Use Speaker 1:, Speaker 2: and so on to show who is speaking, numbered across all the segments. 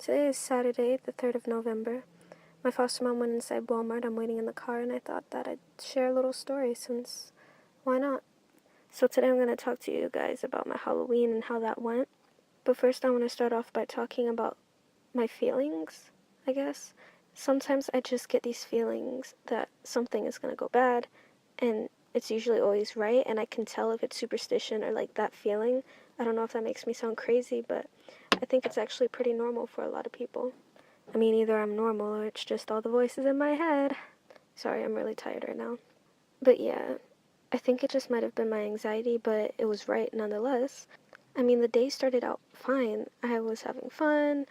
Speaker 1: Today is Saturday, the 3rd of November. My foster mom went inside Walmart. I'm waiting in the car, and I thought that I'd share a little story since why not? So today I'm going to talk to you guys about my Halloween and how that went. But first I want to start off by talking about my feelings, I guess. Sometimes I just get these feelings that something is going to go bad, and it's usually always right, and I can tell if it's superstition or like that feeling. I don't know if that makes me sound crazy, but I think it's actually pretty normal for a lot of people. I mean, either I'm normal or it's just all the voices in my head. Sorry, I'm really tired right now. But yeah, I think it just might have been my anxiety, but it was right nonetheless. I mean, the day started out fine. I was having fun.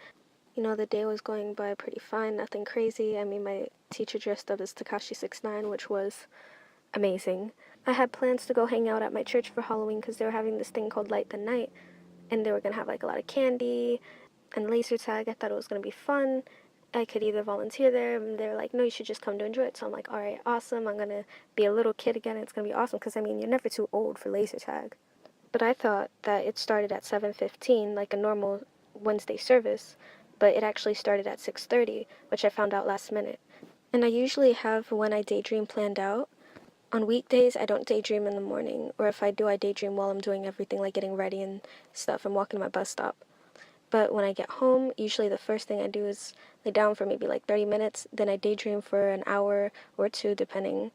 Speaker 1: The day was going by pretty fine, nothing crazy. I mean, my teacher dressed up as Tekashi 69, which was amazing. I had plans to go hang out at my church for Halloween because they were having this thing called Light the Night, and they were going to have like a lot of candy and laser tag. I thought it was going to be fun. I could either volunteer there, and they were like, no, you should just come to enjoy it. So I'm like, all right, awesome. I'm going to be a little kid again. It's going to be awesome because, I mean, you're never too old for laser tag. But I thought that it started at 7:15, like a normal Wednesday service, but it actually started at 6:30, which I found out last minute. And I usually have when I daydream planned out. On weekdays, I don't daydream in the morning, or if I do, I daydream while I'm doing everything, like getting ready and stuff and walking to my bus stop. But when I get home, usually the first thing I do is lay down for maybe like 30 minutes, then I daydream for an hour or two, depending.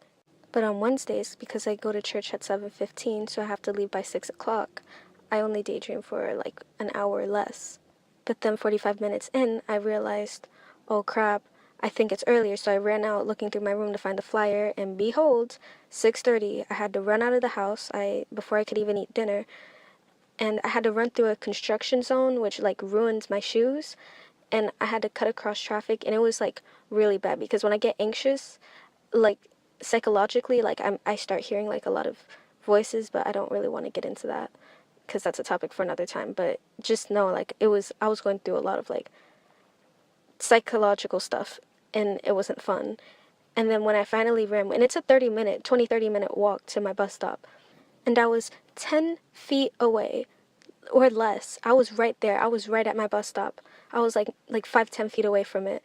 Speaker 1: But on Wednesdays, because I go to church at 7:15, so I have to leave by 6 o'clock, I only daydream for like an hour or less. But then 45 minutes in, I realized, oh crap, I think it's earlier, so I ran out looking through my room to find the flyer, and behold, 6:30, I had to run out of the house before I could even eat dinner, and I had to run through a construction zone, which like ruined my shoes, and I had to cut across traffic, and it was like really bad, because when I get anxious, like psychologically, like I start hearing like a lot of voices, but I don't really want to get into that because that's a topic for another time. But just know, like, I was going through a lot of like psychological stuff, and it wasn't fun. And then when I finally ran, and it's a 30 minute walk to my bus stop, and I was 10 feet away or less. I was right there. I was right at my bus stop. I was like 5-10 feet away from it.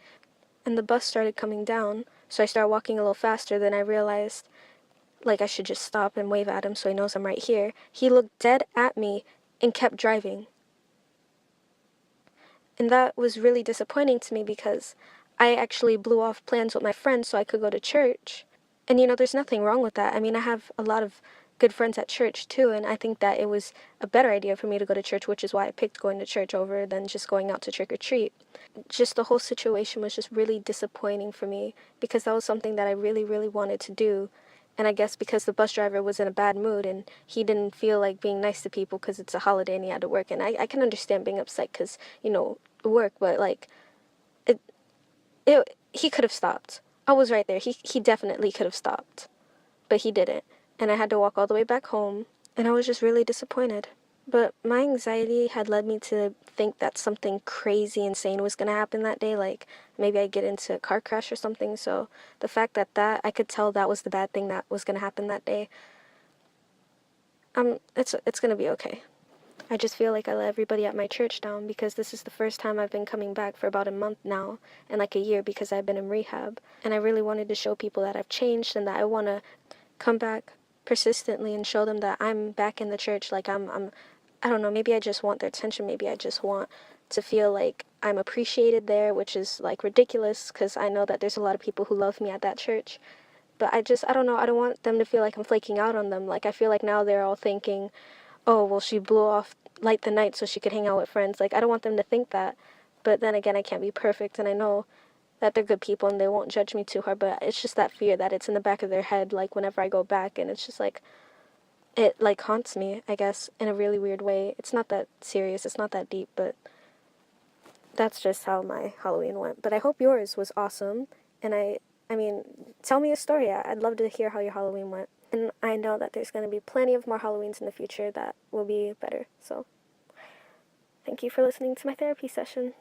Speaker 1: And the bus started coming down, so I started walking a little faster. Then I realized, like, I should just stop and wave at him so he knows I'm right here. He looked dead at me and kept driving. And that was really disappointing to me because I actually blew off plans with my friends so I could go to church. And there's nothing wrong with that. I mean, I have a lot of good friends at church too, and I think that it was a better idea for me to go to church, which is why I picked going to church over than just going out to trick or treat. Just the whole situation was just really disappointing for me because that was something that I really, really wanted to do. And I guess because the bus driver was in a bad mood and he didn't feel like being nice to people because it's a holiday and he had to work. And I can understand being upset because, work, but like, he could have stopped. I was right there. He definitely could have stopped, but he didn't. And I had to walk all the way back home, and I was just really disappointed. But my anxiety had led me to think that something crazy insane was going to happen that day, like maybe I'd get into a car crash or something. So the fact that I could tell that was the bad thing that was going to happen that day, it's going to be okay. I just feel like I let everybody at my church down because this is the first time I've been coming back for about a month now, and like a year because I've been in rehab. And I really wanted to show people that I've changed and that I want to come back persistently and show them that I'm back in the church. Like I don't know, maybe I just want their attention. Maybe I just want to feel like I'm appreciated there, which is like ridiculous because I know that there's a lot of people who love me at that church. But I don't know, I don't want them to feel like I'm flaking out on them. Like, I feel like now they're all thinking, oh, well, she blew off Light the Night so she could hang out with friends. Like, I don't want them to think that. But then again, I can't be perfect, and I know that they're good people and they won't judge me too hard, but it's just that fear that it's in the back of their head, like, whenever I go back, and it's just like, it, like, haunts me, I guess, in a really weird way. It's not that serious, it's not that deep, but that's just how my Halloween went. But I hope yours was awesome, and I mean, tell me a story. I'd love to hear how your Halloween went. And I know that there's going to be plenty of more Halloweens in the future that will be better. So, thank you for listening to my therapy session.